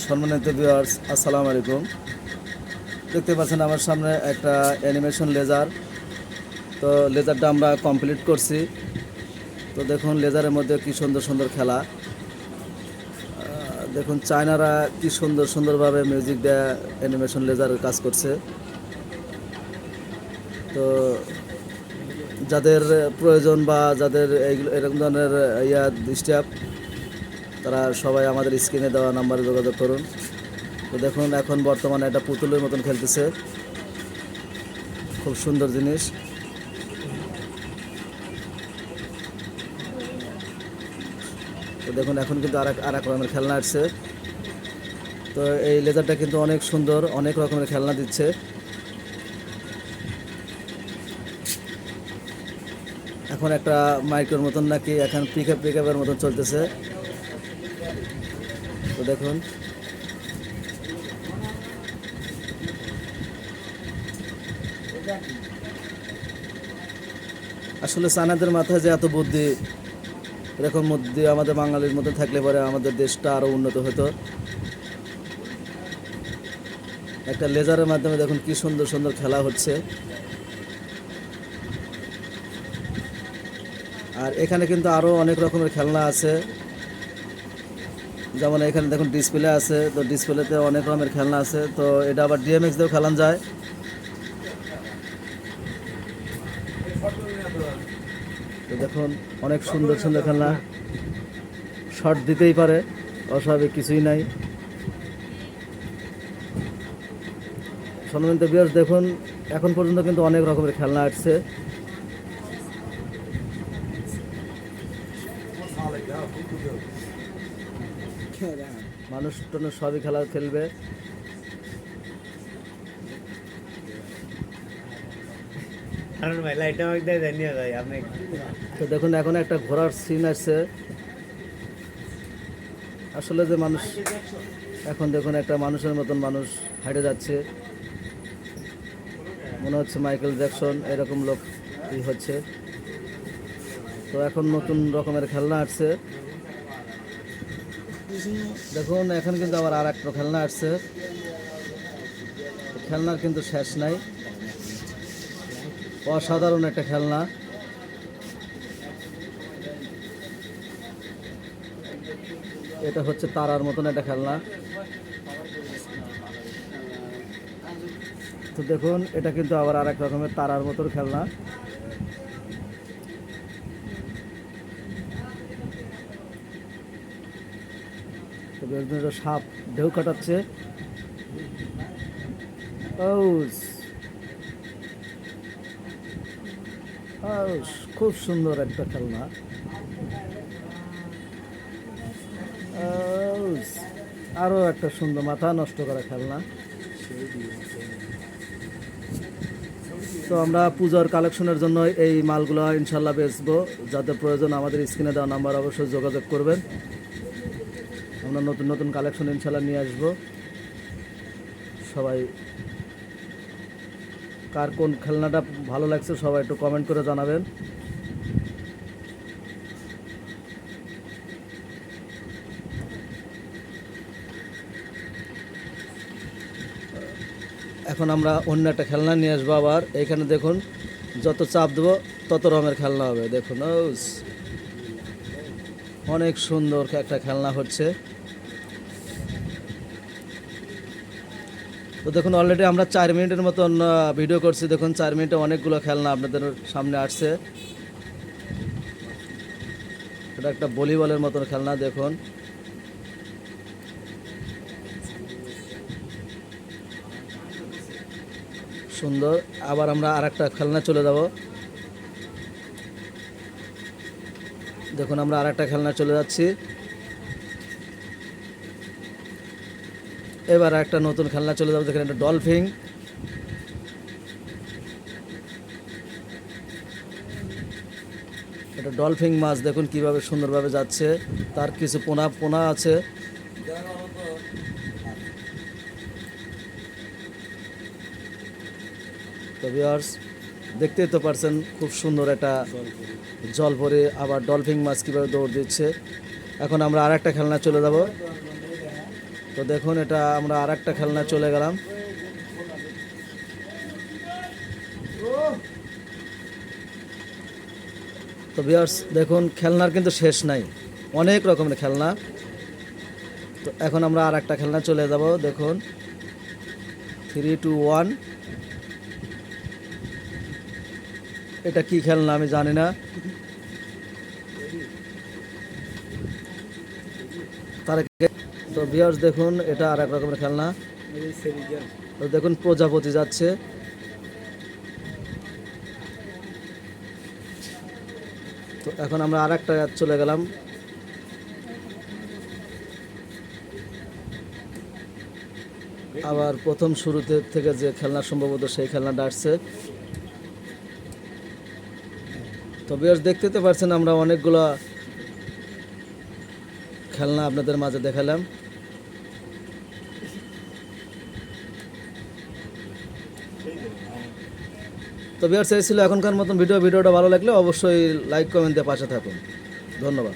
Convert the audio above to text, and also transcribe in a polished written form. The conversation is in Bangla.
সম্মানিত ভিউয়ার্স, আসসালামু আলাইকুম। দেখতে পাচ্ছেন আমার সামনে একটা অ্যানিমেশন লেজার। তো লেজারটা আমরা কমপ্লিট করছি। তো দেখুন লেজারের মধ্যে কি সুন্দর সুন্দর খেলা। দেখুন চায়নারা কি সুন্দর সুন্দরভাবে মিউজিক দেয়া অ্যানিমেশন লেজারের কাজ করছে। তো যাদের প্রয়োজন বা যাদের এইগুলো এরকম ধরনের ডিস্টার্ব, তারা সবাই আমাদের স্ক্রিনে দেওয়া নাম্বারে যোগাযোগ করুন। তো দেখুন এখন বর্তমানে একটা পুতুলের মতন খেলতেছে, খুব সুন্দর জিনিস। তো দেখুন এখন কিন্তু আর এক রকমের খেলনা আসছে। তো এই লেজারটা কিন্তু অনেক সুন্দর, অনেক রকমের খেলনা দিচ্ছে। এখন একটা মাইকের মতন নাকি এখন পিকআপের মতন চলতেছে। তো দেখুন আসলে চায়নাদের মাথায় যে এত বুদ্ধি, এরকম বুদ্ধি আমাদের বাঙালির মধ্যে থাকলে পরে আমাদের দেশটা আরও উন্নত হতো। একটা লেজারের মাধ্যমে দেখুন কি সুন্দর সুন্দর খেলা হচ্ছে। আর এখানে কিন্তু আরও অনেক রকমের খেলনা আছে, যেমন এখানে দেখুন ডিসপ্লে আছে। তো ডিসপ্লেতে অনেক রকমের খেলনা আছে। তো এটা আবার ডিএমএক্স দিয়েও খেলানো যায়। তো দেখুন অনেক সুন্দর সুন্দর খেলনা, শর্ট দিতেই পারে, অস্বাভাবিক কিছুই নাই। সম্মানিত ভিউয়ার্স, দেখুন এখন পর্যন্ত কিন্তু অনেক রকমের খেলনা আসছে। মানুষ টানুষ সবই খেলা খেলবে। তো দেখুন এখন একটা ঘোড়ার সিন আসছে। আসলে যে মানুষ এখন দেখুন একটা মানুষের মতন মানুষ হাঁটে যাচ্ছে, মনে হচ্ছে মাইকেল জ্যাকসন এরকম লোক হচ্ছে। তো এখন নতুন রকমের খেলনা আসছে। দেখুন এখন কিন্তু আবার আর একটা খেলনা আসছে। খেলনার কিন্তু শেষ নাই, অসাধারণ একটা খেলনা। এটা হচ্ছে তারার মতন একটা খেলনা। তো দেখুন এটা কিন্তু আবার আর এক রকমের তারার মতন খেলনা। তো সাপ ঢেউ কাটাচ্ছে। খুব সুন্দর একটা খেলনা। আরো একটা সুন্দর মাথা নষ্ট করা খেলনা। তো আমরা পূজার কালেকশনের জন্য এই মালগুলো ইনশাল্লাহ বেচবো। যাদের প্রয়োজন আমাদের স্ক্রিনে দেওয়া নাম্বার অবশ্যই যোগাযোগ করবেন। আমরা নতুন নতুন কালেকশন ইনশাল্লাহ নিয়ে আসবো। সবাই কার কোন খেলনাটা ভালো লাগছে সবাই একটু কমেন্ট করে জানাবেন। এখন আমরা অন্য একটা খেলনা নিয়ে আসবো আবার। এইখানে দেখুন যত চাপ দেবো তত রকমের খেলনা হবে। দেখুন অনেক সুন্দর একটা খেলনা হচ্ছে। তো দেখুন অলরেডি আমরা 4 মিনিটের মতন ভিডিও করছি। দেখুন 4 মিনিটে অনেকগুলো খেলনা আপনাদের সামনে আসছে। এটা একটা ভলিবলের মতন খেলনা। দেখুন সুন্দর। আবার আমরা আর একটা খেলনা চলে যাব। দেখুন আমরা আর একটা খেলনা চলে যাচ্ছি। এবার একটা নতুন খেলনা চলে যাবো। দেখেন একটা ডলফিন। এটা ডলফিন মাছ দেখুন কিভাবে সুন্দরভাবে যাচ্ছে, তার কিছু পোনা পোনা আছে। তো ভিউয়ার্স দেখতেই তো পারছেন খুব সুন্দর একটা জল ভরে আবার ডলফিন মাছ কীভাবে দৌড় দিচ্ছে। এখন আমরা আর একটা খেলনা চলে যাব। তো দেখুন এটা আমরা আর একটা খেলনা চলে গেলাম। তো ভিউয়ার্স দেখুন খেলনার কিন্তু শেষ নাই, অনেক রকমের খেলনা। তো এখন আমরা আর একটা খেলনা চলে যাব। দেখুন 3, 2, 1। এটা কি খেলনা আমি জানি না। তার তো ভিউয়ার্স দেখুন এটা আর এক রকমের খেলনা। তো দেখুন প্রজাপতি যাচ্ছে। তো এখন আমরা আর একটা চলে গেলাম। আবার প্রথম শুরুতে থেকে যে খেলনা সম্ভবত সেই খেলনাটা আসছে। তো ভিউয়ার্স দেখতে তো পারছেন আমরা অনেকগুলো খেলনা আপনাদের মাঝে দেখালাম। তো ভিউয়ার্স এই ছিল এখনকার মতন ভিডিওটা ভালো লাগলে অবশ্যই লাইক কমেন্ট দিয়ে পাশে থাকুন। ধন্যবাদ।